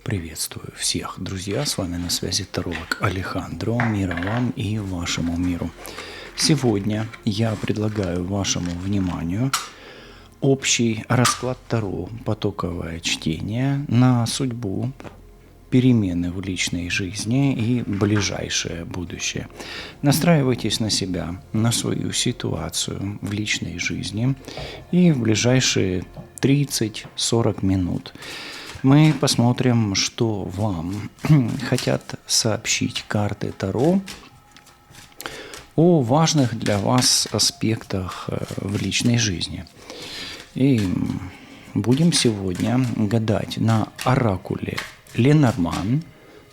Приветствую всех, друзья, с вами на связи таролог Алехандро, мира вам и вашему миру. Сегодня я предлагаю вашему вниманию общий расклад Таро, потоковое чтение на судьбу, перемены в личной жизни и ближайшее будущее. Настраивайтесь на себя, на свою ситуацию в личной жизни и в ближайшие 30-40 минут мы посмотрим, что вам хотят сообщить карты Таро о важных для вас аспектах в личной жизни. И будем сегодня гадать на оракуле Ленорман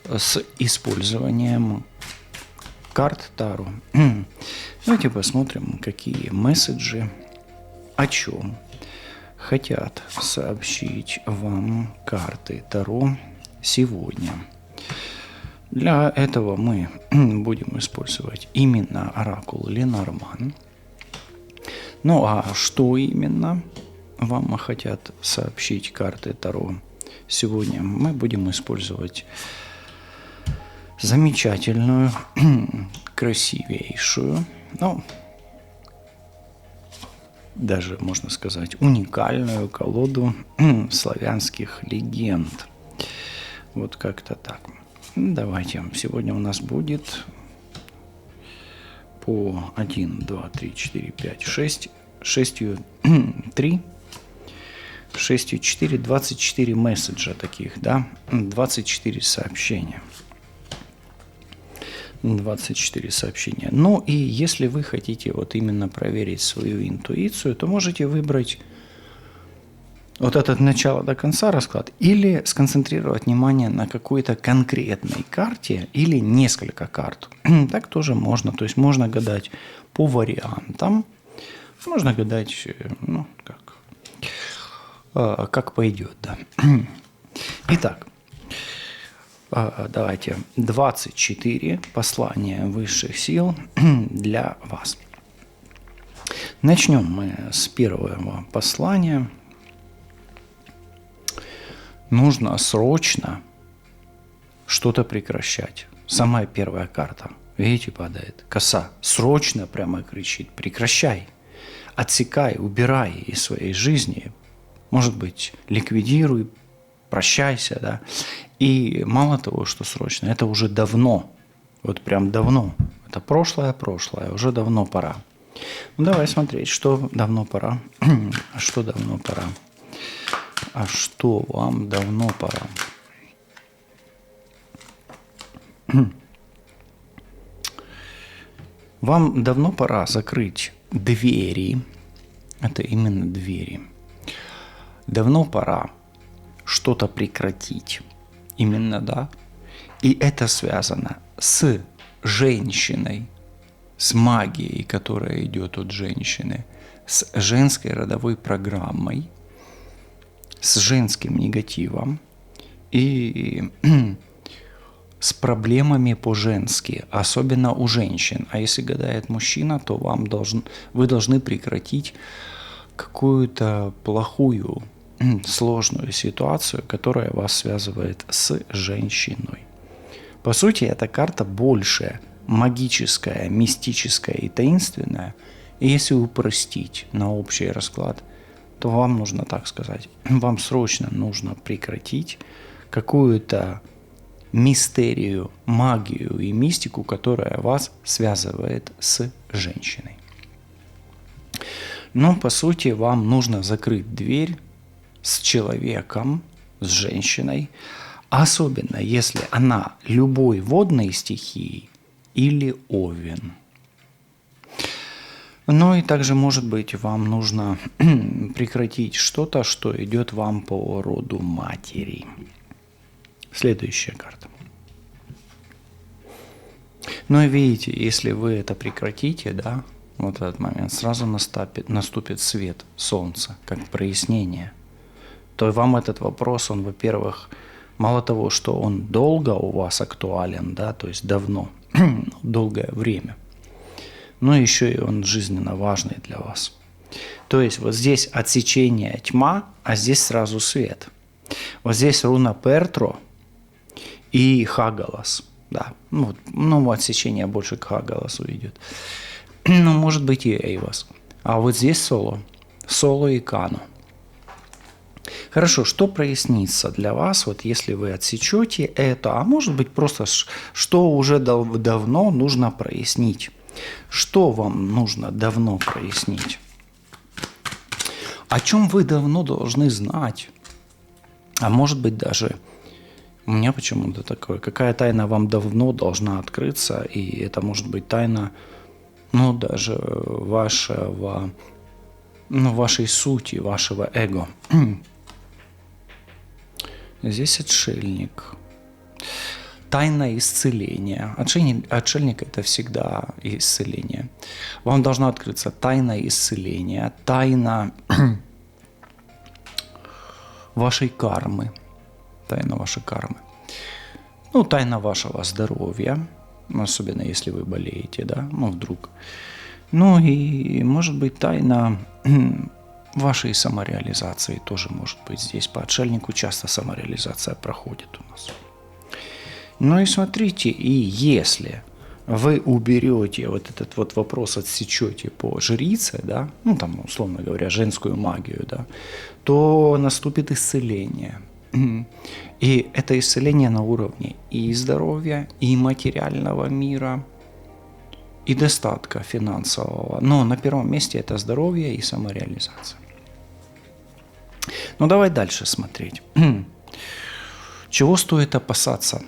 с использованием карт Таро. Давайте посмотрим, какие месседжи, о чем хотят сообщить вам карты Таро сегодня. Для этого мы будем использовать именно оракул Ленорман. Ну а что именно вам хотят сообщить карты Таро сегодня? Мы будем использовать замечательную, красивейшую, даже, можно сказать, уникальную колоду славянских легенд. Вот как-то так. Давайте. Сегодня у нас будет по 1, 2, 3, 4, 5, 6. 3, 6, 4, 24 месседжа таких, да? 24 сообщения. 24 сообщения. Ну и если вы хотите вот именно проверить свою интуицию, то можете выбрать вот от начала до конца расклад или сконцентрировать внимание на какой-то конкретной карте или несколько карт. Так тоже можно. То есть можно гадать по вариантам, можно гадать, как пойдет, да. Итак, давайте 24 послания высших сил для вас. Начнем мы с первого послания. Нужно срочно что-то прекращать. Самая первая карта, видите, падает. Коса срочно прямо кричит: прекращай, отсекай, убирай из своей жизни. Может быть, ликвидируй, прощайся, да. И мало того, что срочно, это уже давно, вот прям давно. Это прошлое, уже давно пора. Ну, давай смотреть, что давно пора, а что давно пора. А что вам давно пора? Вам давно пора закрыть двери. Это именно двери. Давно пора что-то прекратить. Именно, да. И это связано с женщиной, с магией, которая идет от женщины, с женской родовой программой, с женским негативом и с проблемами по-женски, особенно у женщин. А если гадает мужчина, то вы должны прекратить какую-то плохую, сложную ситуацию, которая вас связывает с женщиной. По сути, эта карта больше магическая, мистическая и таинственная. И если упростить на общий расклад, то вам нужно так сказать. Вам срочно нужно прекратить какую-то мистерию, магию и мистику, которая вас связывает с женщиной. Но, по сути, вам нужно закрыть дверь с человеком, с женщиной, особенно если она любой водной стихии или овен. Ну и также, может быть, вам нужно прекратить что-то, что идет вам по роду матери. Следующая карта. Ну и видите, если вы это прекратите, да, вот в этот момент сразу наступит свет солнца, как прояснение, то вам этот вопрос, он, во-первых, мало того, что он долго у вас актуален, да, то есть давно, долгое время, но еще и он жизненно важный для вас. То есть вот здесь отсечение тьма, а здесь сразу свет. Вот здесь руна Пертро, и Хагалас. Да, ну, отсечение больше к Хагаласу идет. Ну, может быть и Эйвас. А вот здесь Соло и Кану. Хорошо, что прояснится для вас, вот если вы отсечете это, а может быть просто, что уже давно нужно прояснить? Что вам нужно давно прояснить? О чем вы давно должны знать? А может быть даже, у меня почему-то такое, какая тайна вам давно должна открыться, и это может быть тайна, ну, даже вашего, ну, вашей сути, вашего эго. Здесь отшельник. Тайна исцеления. Отшельник – это всегда исцеление. Вам должна открыться тайна исцеления, тайна вашей кармы. Тайна вашей кармы. Ну, тайна вашего здоровья, особенно если вы болеете, да, ну, вдруг. Ну, и, может быть, тайна вашей самореализации тоже может быть здесь. По отшельнику часто самореализация проходит у нас. Ну и смотрите, и если вы уберете вот этот вот вопрос, отсечете по жрице, да, ну там, условно говоря, женскую магию, да, то наступит исцеление. И это исцеление на уровне и здоровья, и материального мира, и достатка финансового. Но на первом месте это здоровье и самореализация. Ну давай дальше смотреть. Чего стоит опасаться?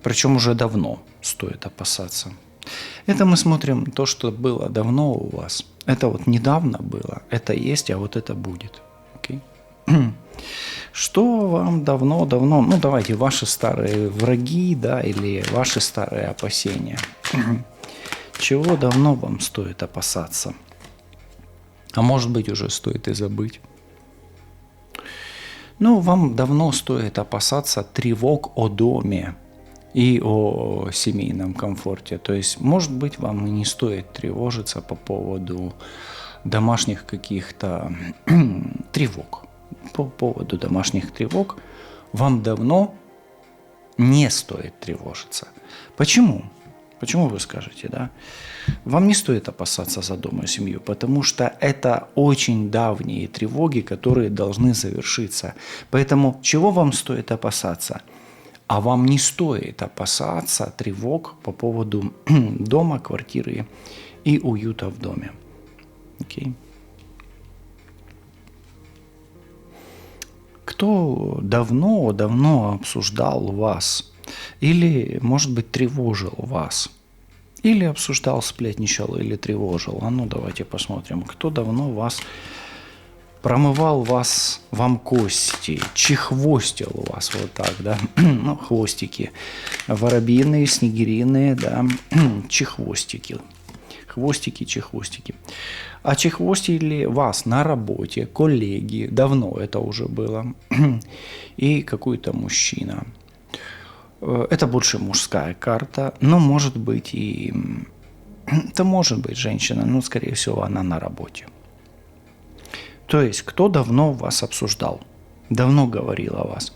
Причем уже давно стоит опасаться. Это мы смотрим то, что было давно у вас. Это вот недавно было, это есть, а вот это будет. Okay? Что вам давно, ну давайте, ваши старые враги, да, или ваши старые опасения. Чего давно вам стоит опасаться? А может быть, уже стоит и забыть. Ну, вам давно стоит опасаться тревог о доме и о семейном комфорте. То есть, может быть, вам и не стоит тревожиться по поводу домашних каких-то тревог. По поводу домашних тревог вам давно не стоит тревожиться. Почему? Почему вы скажете, да? Вам не стоит опасаться за дом и семью, потому что это очень давние тревоги, которые должны завершиться. Поэтому чего вам стоит опасаться? А вам не стоит опасаться тревог по поводу дома, квартиры и уюта в доме. Окей? Кто давно обсуждал вас? Или, может быть, тревожил вас? Или обсуждал, сплетничал, или тревожил? А ну, давайте посмотрим. Кто давно вас промывал вам кости, чехвостил вас вот так, да? Ну, хвостики. Воробьиные, снегириные, да? Чехвостики. Хвостики, чехвостики. А чехвостили вас на работе, коллеги, давно это уже было, и какой-то мужчина. Это больше мужская карта, но может быть и... Это может быть женщина, но, скорее всего, она на работе. То есть, кто давно вас обсуждал, давно говорил о вас?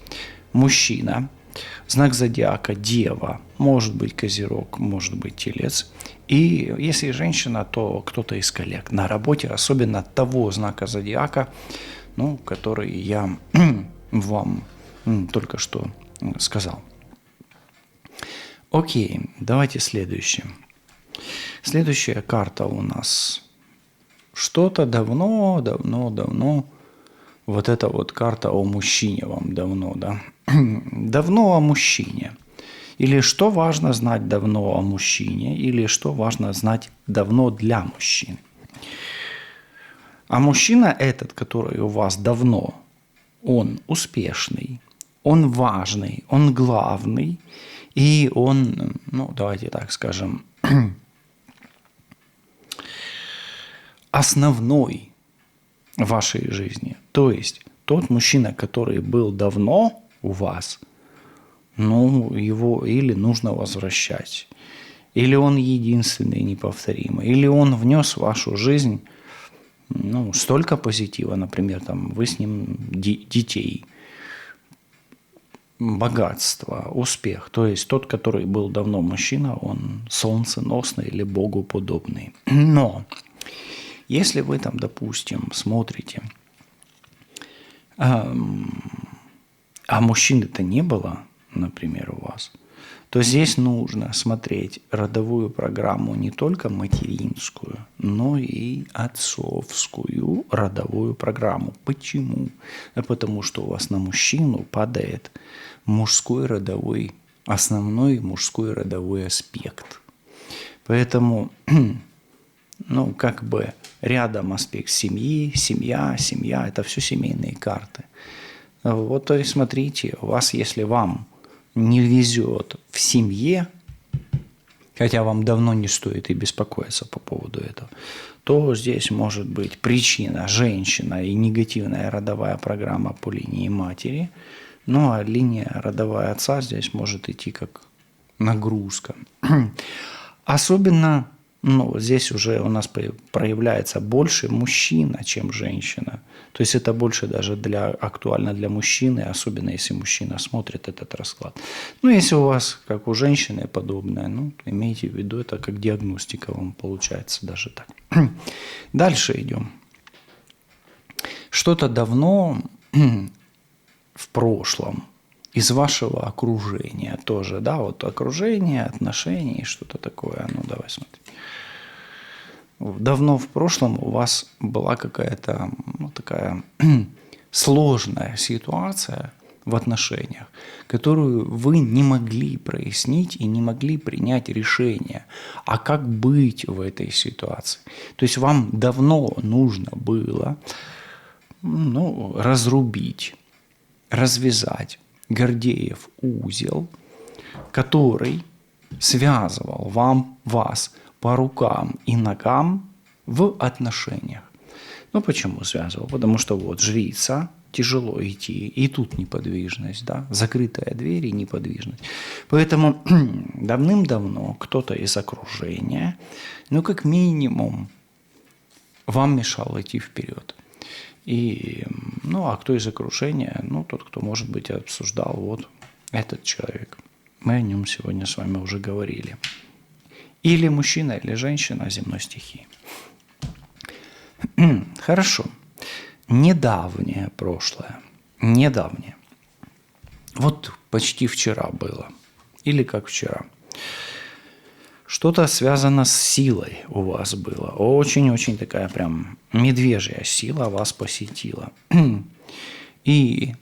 Мужчина, знак зодиака Дева, может быть Козерог, может быть Телец. И если женщина, то кто-то из коллег на работе, особенно того знака зодиака, ну, который я вам только что сказал. Окей, давайте следующее. Следующая карта у нас что-то давно. Вот эта вот карта о мужчине вам давно, да? Давно о мужчине. Или что важно знать давно о мужчине, или что важно знать давно для мужчин. А мужчина этот, который у вас давно, он успешный, он важный, он главный, и он, ну, давайте так скажем, основной в вашей жизни. То есть тот мужчина, который был давно у вас, ну, его или нужно возвращать, или он единственный, неповторимый, или он внес в вашу жизнь, ну, столько позитива, например, там, вы с ним детей богатство, успех. То есть тот, который был давно мужчина, он солнценосный или богоподобный. Но если вы там, допустим, смотрите, а мужчины-то не было, например, у вас, то здесь нужно смотреть родовую программу не только материнскую, но и отцовскую родовую программу. Почему? Потому что у вас на мужчину падает мужской родовой, основной мужской родовой аспект. Поэтому, рядом аспект семьи, семья, это все семейные карты. Вот, то есть, смотрите, у вас, если вам не везет в семье, хотя вам давно не стоит и беспокоиться по поводу этого, то здесь может быть причина женщина и негативная родовая программа по линии матери, ну а линия родовая отца здесь может идти как нагрузка. Особенно, здесь уже у нас проявляется больше мужчина, чем женщина. То есть это больше даже актуально для мужчины, особенно если мужчина смотрит этот расклад. Если у вас, как у женщины, подобное, имейте в виду, это как диагностика вам получается даже так. Дальше идем. Что-то давно в прошлом из вашего окружения тоже, да, вот окружение, отношения, что-то такое. Давай смотри. Давно в прошлом у вас была какая-то такая сложная ситуация в отношениях, которую вы не могли прояснить и не могли принять решение, а как быть в этой ситуации. То есть вам давно нужно было разрубить, развязать Гордеев узел, который связывал вас по рукам и ногам в отношениях. Почему связывал? Потому что жрица, тяжело идти, и тут неподвижность, да, закрытая дверь и неподвижность. Поэтому давным-давно кто-то из окружения, как минимум, вам мешал идти вперед. И, а кто из окружения? Тот, кто, может быть, обсуждал этот человек. Мы о нем сегодня с вами уже говорили. Или мужчина, или женщина земной стихии. Хорошо. Недавнее прошлое. Недавнее. Почти вчера было. Или как вчера. Что-то связано с силой у вас было. Очень-очень такая прям медвежья сила вас посетила. И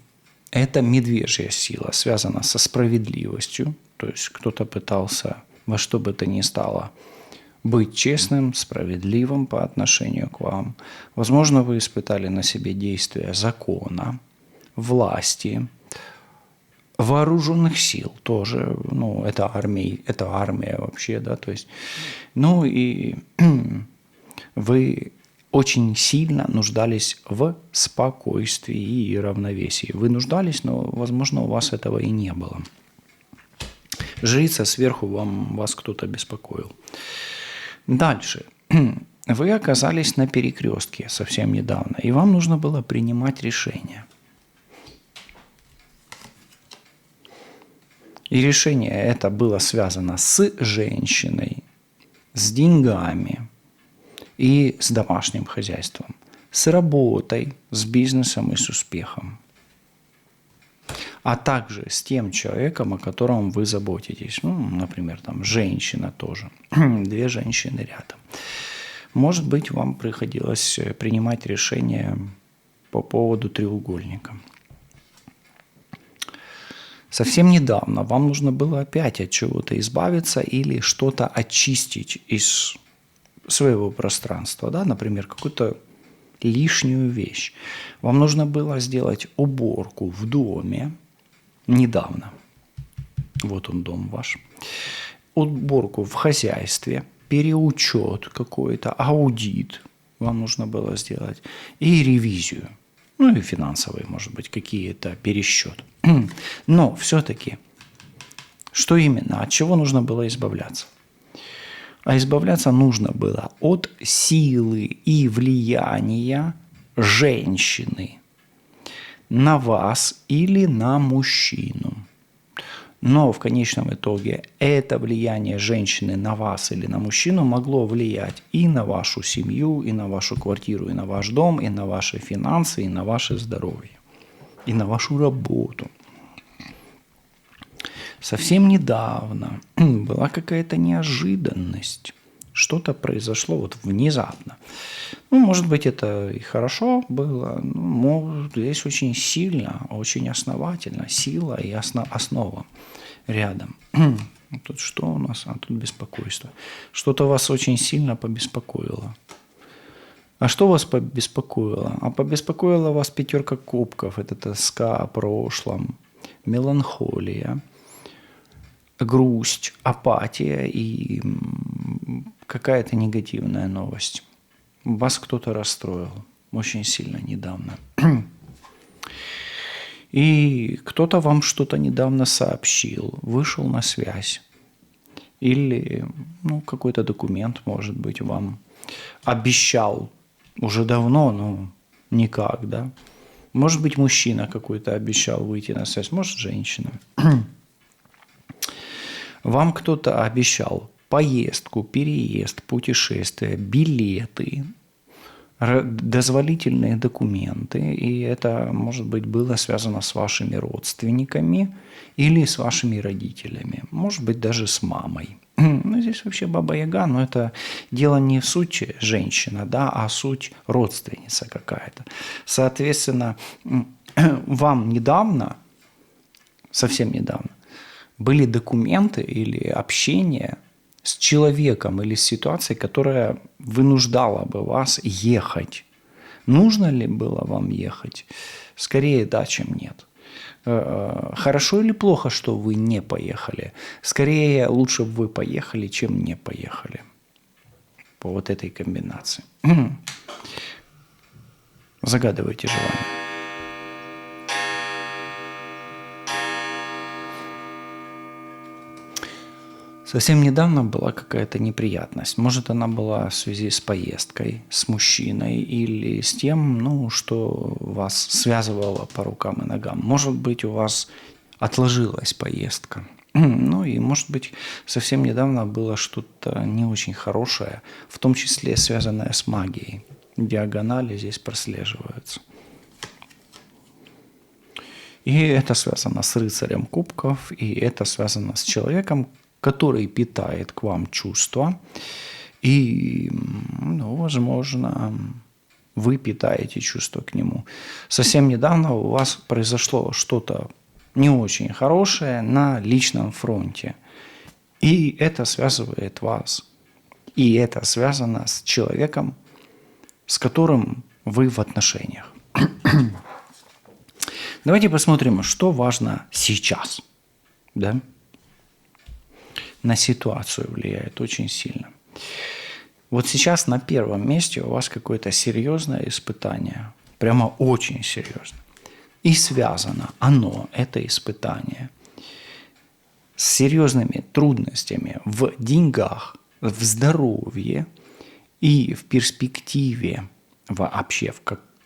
эта медвежья сила связана со справедливостью. То есть кто-то пытался во что бы то ни стало быть честным, справедливым по отношению к вам. Возможно, вы испытали на себе действия закона, власти, вооруженных сил тоже. Это армия вообще, да, то есть. И вы очень сильно нуждались в спокойствии и равновесии. Вы нуждались, но, возможно, у вас этого и не было. Жрица, сверху вас кто-то беспокоил. Дальше. Вы оказались на перекрестке совсем недавно, и вам нужно было принимать решение. И решение это было связано с женщиной, с деньгами и с домашним хозяйством, с работой, с бизнесом и с успехом. А также с тем человеком, о котором вы заботитесь. Например, женщина тоже. Две женщины рядом. Может быть, вам приходилось принимать решение по поводу треугольника. Совсем недавно вам нужно было опять от чего-то избавиться или что-то очистить из своего пространства. Да? Например, какую-то лишнюю вещь. Вам нужно было сделать уборку в доме недавно. Вот он, дом ваш. Уборку в хозяйстве, переучет какой-то, аудит вам нужно было сделать и ревизию. И финансовые, может быть, какие-то пересчет. Но все-таки, что именно, от чего нужно было избавляться? А избавляться нужно было от силы и влияния женщины на вас или на мужчину. Но в конечном итоге это влияние женщины на вас или на мужчину могло влиять и на вашу семью, и на вашу квартиру, и на ваш дом, и на ваши финансы, и на ваше здоровье, и на вашу работу. Совсем недавно была какая-то неожиданность. Что-то произошло вот внезапно. Ну, может быть, это и хорошо было, но здесь очень сильно, очень основательно, сила и основа рядом. Тут что у нас? А тут беспокойство. Что-то вас очень сильно побеспокоило. А что вас побеспокоило? А побеспокоила вас 5 кубков. Это тоска о прошлом, меланхолия, грусть, апатия и какая-то негативная новость. Вас кто-то расстроил очень сильно недавно. И кто-то вам что-то недавно сообщил, вышел на связь. Или какой-то документ, может быть, вам обещал уже давно, но никак, да? Может быть, мужчина какой-то обещал выйти на связь, может, женщина. Вам кто-то обещал поездку, переезд, путешествия, билеты, дозволительные документы, и это, может быть, было связано с вашими родственниками или с вашими родителями, может быть, даже с мамой. Ну, здесь вообще Баба-Яга, но это дело не в суть женщина, да, а суть родственница какая-то. Соответственно, вам недавно, совсем недавно, были документы или общение с человеком или с ситуацией, которая вынуждала бы вас ехать. Нужно ли было вам ехать? Скорее да, чем нет. Хорошо или плохо, что вы не поехали? Скорее лучше бы вы поехали, чем не поехали. По вот этой комбинации. Загадывайте желание. Совсем недавно была какая-то неприятность. Может, она была в связи с поездкой, с мужчиной или с тем, что вас связывало по рукам и ногам. Может быть, у вас отложилась поездка. Ну и, может быть, совсем недавно было что-то не очень хорошее, в том числе связанное с магией. Диагонали здесь прослеживаются. И это связано с рыцарем кубков, и это связано с человеком, который питает к вам чувства, и, возможно, вы питаете чувства к нему. Совсем недавно у вас произошло что-то не очень хорошее на личном фронте, и это связывает вас, и это связано с человеком, с которым вы в отношениях. Давайте посмотрим, что важно сейчас, да? На ситуацию влияет очень сильно. Вот сейчас на первом месте у вас какое-то серьезное испытание, прямо очень серьезно. И связано это испытание, с серьезными трудностями в деньгах, в здоровье и в перспективе вообще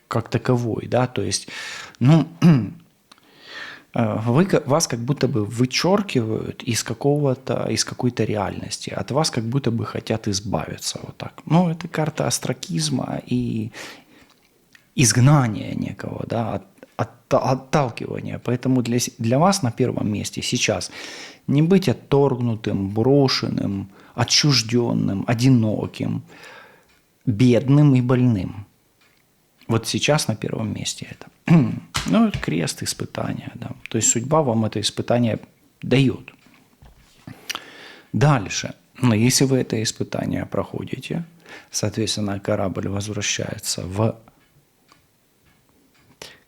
как таковой, да, то есть, вас как будто бы вычеркивают из какой-то реальности. От вас как будто бы хотят избавиться. Вот так. Это карта астракизма и изгнания некого, да, отталкивания. Поэтому для вас на первом месте сейчас не быть отторгнутым, брошенным, отчужденным, одиноким, бедным и больным. Вот сейчас на первом месте это. Это крест испытания. Да. То есть судьба вам это испытание дает. Дальше. Если вы это испытание проходите, соответственно, корабль возвращается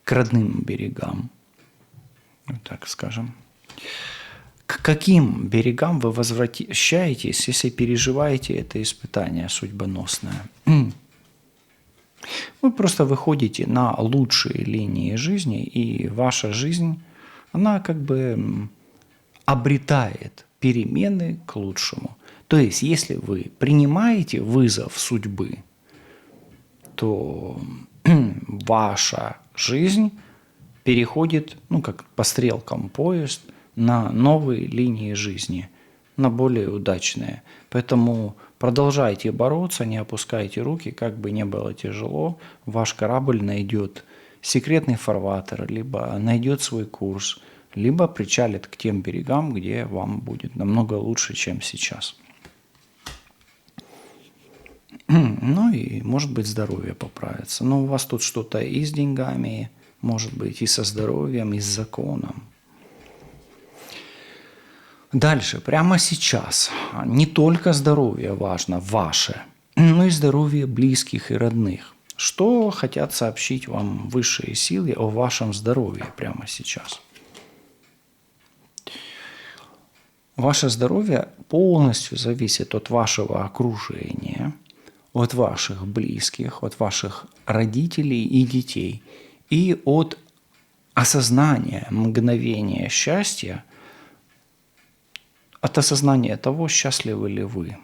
к родным берегам. Вот так скажем. К каким берегам вы возвращаетесь, если переживаете это испытание судьбоносное? Вы просто выходите на лучшие линии жизни, и ваша жизнь, она как бы обретает перемены к лучшему. То есть, если вы принимаете вызов судьбы, то ваша жизнь переходит, как по стрелкам поезд, на новые линии жизни, на более удачные. Поэтому продолжайте бороться, не опускайте руки, как бы не было тяжело, ваш корабль найдет секретный фарватер, либо найдет свой курс, либо причалит к тем берегам, где вам будет намного лучше, чем сейчас. Ну и, может быть, здоровье поправится. Но у вас тут что-то и с деньгами, может быть, и со здоровьем, и с законом. Дальше, прямо сейчас, не только здоровье важно, ваше, но и здоровье близких и родных. Что хотят сообщить вам высшие силы о вашем здоровье прямо сейчас? Ваше здоровье полностью зависит от вашего окружения, от ваших близких, от ваших родителей и детей, и от осознания мгновения счастья, от осознания того, счастливы ли вы.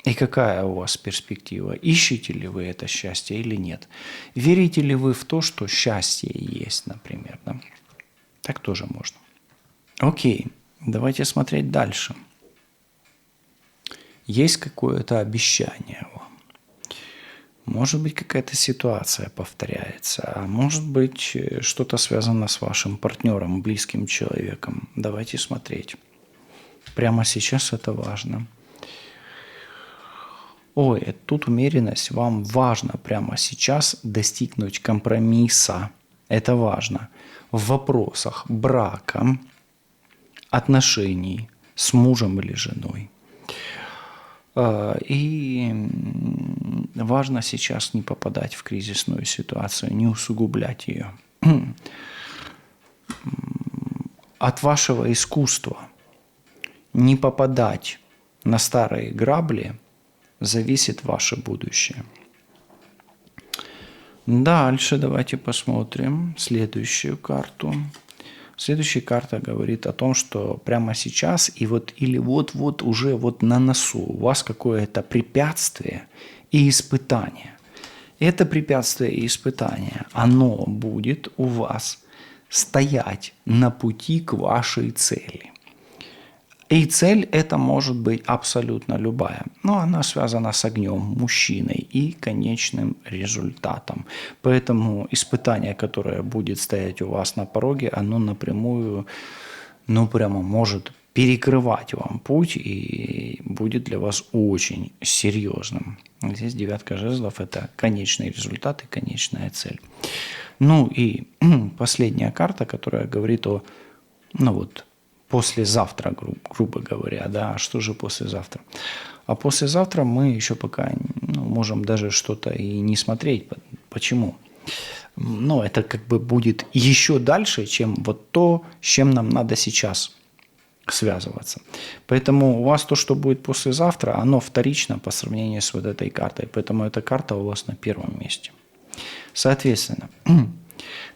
И какая у вас перспектива? Ищете ли вы это счастье или нет? Верите ли вы в то, что счастье есть, например? Да? Так тоже можно. Окей, давайте смотреть дальше. Есть какое-то обещание вам. Может быть, какая-то ситуация повторяется, а может быть, что-то связано с вашим партнером, близким человеком. Давайте смотреть. Прямо сейчас это важно. Ой, тут умеренность. Вам важно прямо сейчас достигнуть компромисса. Это важно. В вопросах брака, отношений с мужем или женой. И важно сейчас не попадать в кризисную ситуацию, не усугублять ее. От вашего искусства не попадать на старые грабли зависит ваше будущее. Дальше давайте посмотрим следующую карту. Следующая карта говорит о том, что прямо сейчас и вот или вот-вот уже вот на носу у вас какое-то препятствие и испытание. Это препятствие и испытание, оно будет у вас стоять на пути к вашей цели. И цель эта может быть абсолютно любая, но она связана с огнем, мужчиной и конечным результатом. Поэтому испытание, которое будет стоять у вас на пороге, оно напрямую, прямо может перекрывать вам путь и будет для вас очень серьезным. Здесь девятка жезлов – это конечный результат и конечная цель. Ну и последняя карта, которая говорит о, послезавтра, грубо говоря, да, а что же послезавтра? А послезавтра мы еще пока можем даже что-то и не смотреть. Почему? Это как бы будет еще дальше, чем вот то, с чем нам надо сейчас связываться. Поэтому у вас то, что будет послезавтра, оно вторично по сравнению с вот этой картой. Поэтому эта карта у вас на первом месте. Соответственно,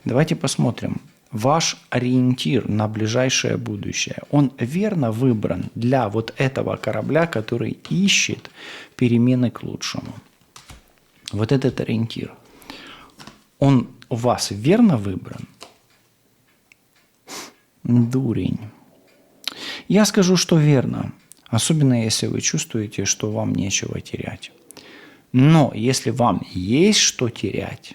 давайте посмотрим. Ваш ориентир на ближайшее будущее, он верно выбран для вот этого корабля, который ищет перемены к лучшему. Вот этот ориентир, он у вас верно выбран? Дурень. Я скажу, что верно, особенно если вы чувствуете, что вам нечего терять. Но если вам есть что терять,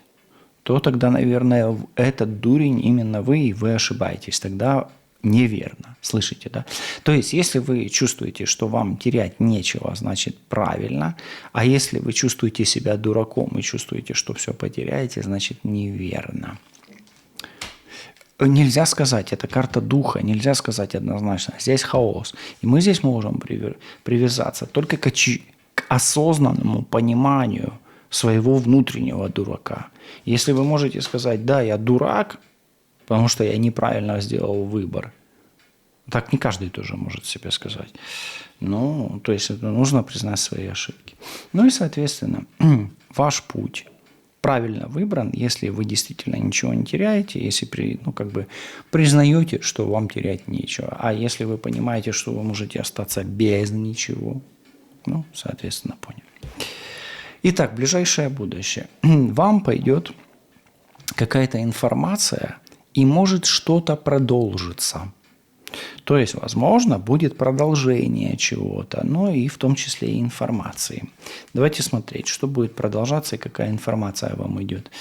то тогда, наверное, этот дурень именно вы, и вы ошибаетесь. Тогда неверно. Слышите, да? То есть, если вы чувствуете, что вам терять нечего, значит, правильно. А если вы чувствуете себя дураком и чувствуете, что все потеряете, значит, неверно. Нельзя сказать, это карта духа, нельзя сказать однозначно. Здесь хаос. И мы здесь можем привязаться только к осознанному пониманию своего внутреннего дурака. Если вы можете сказать, да, я дурак, потому что я неправильно сделал выбор, так не каждый тоже может себе сказать. То есть это нужно признать свои ошибки. И, соответственно, ваш путь правильно выбран, если вы действительно ничего не теряете, если признаете, что вам терять нечего. А если вы понимаете, что вы можете остаться без ничего, соответственно, поняли. Итак, ближайшее будущее. Вам пойдет какая-то информация и может что-то продолжиться. То есть, возможно, будет продолжение чего-то, но и в том числе и информации. Давайте смотреть, что будет продолжаться и какая информация вам идет.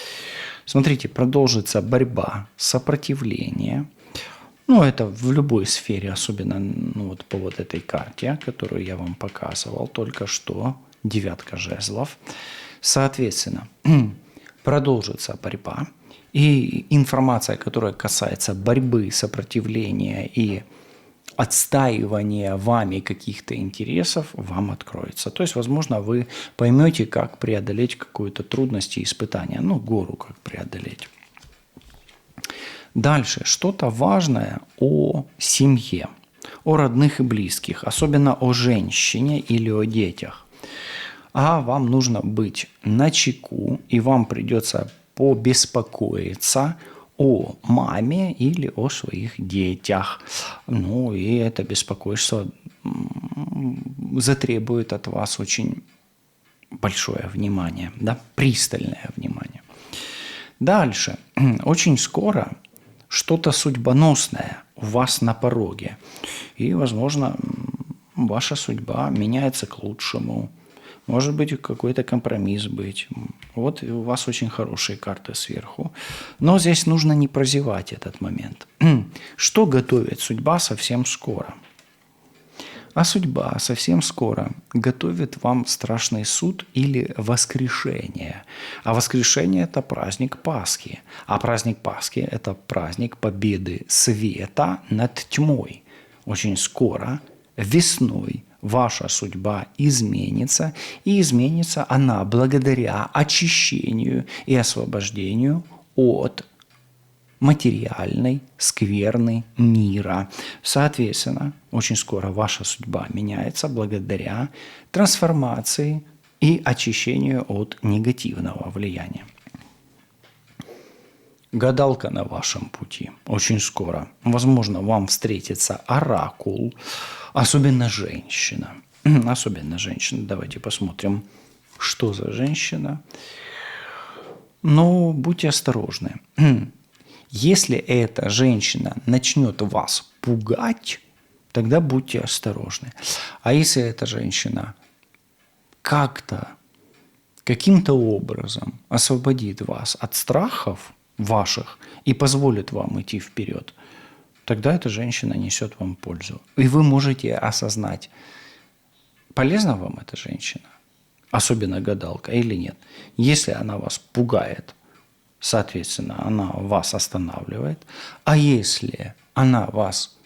Смотрите, продолжится борьба, сопротивление. Ну, это в любой сфере, особенно вот по вот этой карте, которую я вам показывал только что, 9 жезлов. Соответственно, продолжится борьба. И информация, которая касается борьбы, сопротивления и отстаивания вами каких-то интересов, вам откроется. То есть, возможно, вы поймете, как преодолеть какую-то трудность и испытание. Ну, гору как преодолеть. Дальше. Что-то важное о семье, о родных и близких, особенно о женщине или о детях. А вам нужно быть начеку, и вам придется побеспокоиться о маме или о своих детях. Ну, и это беспокойство затребует от вас очень большое внимание, да, пристальное внимание. Дальше. Очень скоро что-то судьбоносное у вас на пороге. И, возможно, ваша судьба меняется к лучшему. Может быть, какой-то компромисс быть. Вот у вас очень хорошие карты сверху. Но здесь нужно не прозевать этот момент. Что готовит судьба совсем скоро? А судьба совсем скоро готовит вам страшный суд или воскрешение. А воскрешение – это праздник Пасхи. А праздник Пасхи – это праздник победы света над тьмой. Очень скоро, весной, ваша судьба изменится, и изменится она благодаря очищению и освобождению от материальной скверны мира. Соответственно, очень скоро ваша судьба меняется благодаря трансформации и очищению от негативного влияния. Гадалка на вашем пути очень скоро. Возможно, вам встретится оракул, особенно женщина. Особенно женщина. Давайте посмотрим, что за женщина. Но будьте осторожны. Если эта женщина начнет вас пугать, тогда будьте осторожны. А если эта женщина каким-то образом освободит вас от страхов ваших и позволит вам идти вперед, тогда эта женщина несет вам пользу. И вы можете осознать, полезна вам эта женщина, особенно гадалка, или нет. Если она вас пугает, соответственно, она вас останавливает. А если она вас,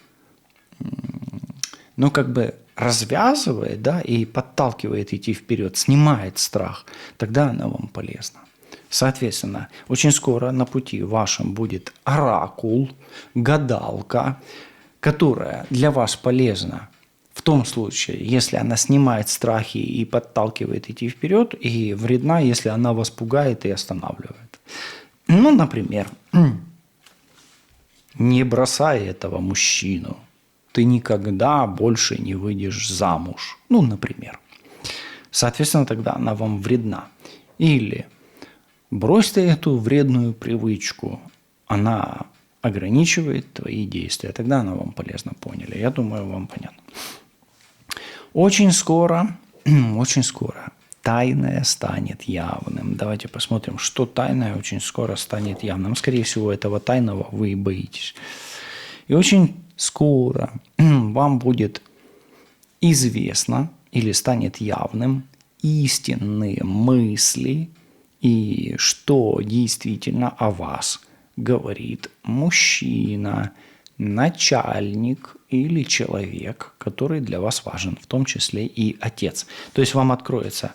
развязывает, да, и подталкивает идти вперед, снимает страх, тогда она вам полезна. Соответственно, очень скоро на пути вашем будет оракул, гадалка, которая для вас полезна в том случае, если она снимает страхи и подталкивает идти вперед, и вредна, если она вас пугает и останавливает. Ну, например, не бросай этого мужчину, ты никогда больше не выйдешь замуж. Ну, например. Соответственно, тогда она вам вредна. Или брось ты эту вредную привычку, она ограничивает твои действия, тогда она вам полезна, поняли? Я думаю, вам понятно. Очень скоро тайное станет явным. Давайте посмотрим, что тайное очень скоро станет явным. Скорее всего, этого тайного вы и боитесь. И очень скоро вам будет известно или станет явным истинные мысли и что действительно о вас говорит мужчина, начальник или человек, который для вас важен, в том числе и отец. То есть вам откроется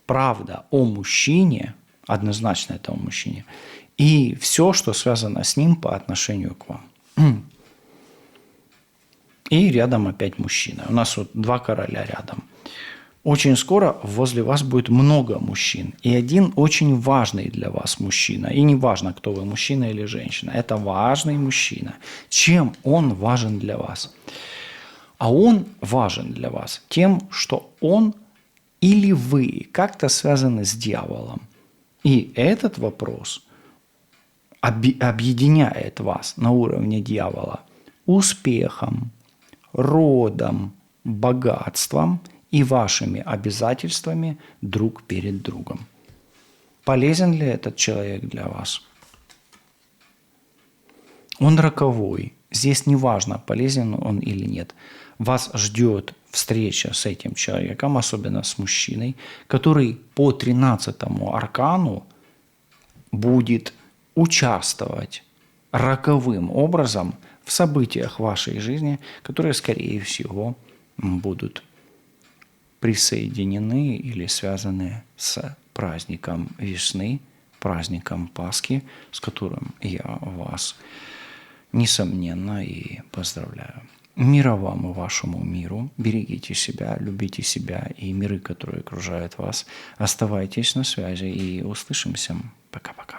правда о мужчине, однозначно это о мужчине, и все, что связано с ним по отношению к вам. И рядом опять мужчина. У нас вот 2 короля рядом. Очень скоро возле вас будет много мужчин. И один очень важный для вас мужчина. И не важно, кто вы, мужчина или женщина. Это важный мужчина. Чем он важен для вас? А он важен для вас тем, что он или вы как-то связаны с дьяволом. И этот вопрос объединяет вас на уровне дьявола успехом, родом, богатством и вашими обязательствами друг перед другом. Полезен ли этот человек для вас? Он роковой. Здесь не важно, полезен он или нет. Вас ждет встреча с этим человеком, особенно с мужчиной, который по 13-му аркану будет участвовать роковым образом в событиях вашей жизни, которые, скорее всего, будут присоединены или связаны с праздником весны, праздником Пасхи, с которым я вас, несомненно, и поздравляю. Мира вам и вашему миру. Берегите себя, любите себя и миры, которые окружают вас. Оставайтесь на связи и услышимся. Пока-пока.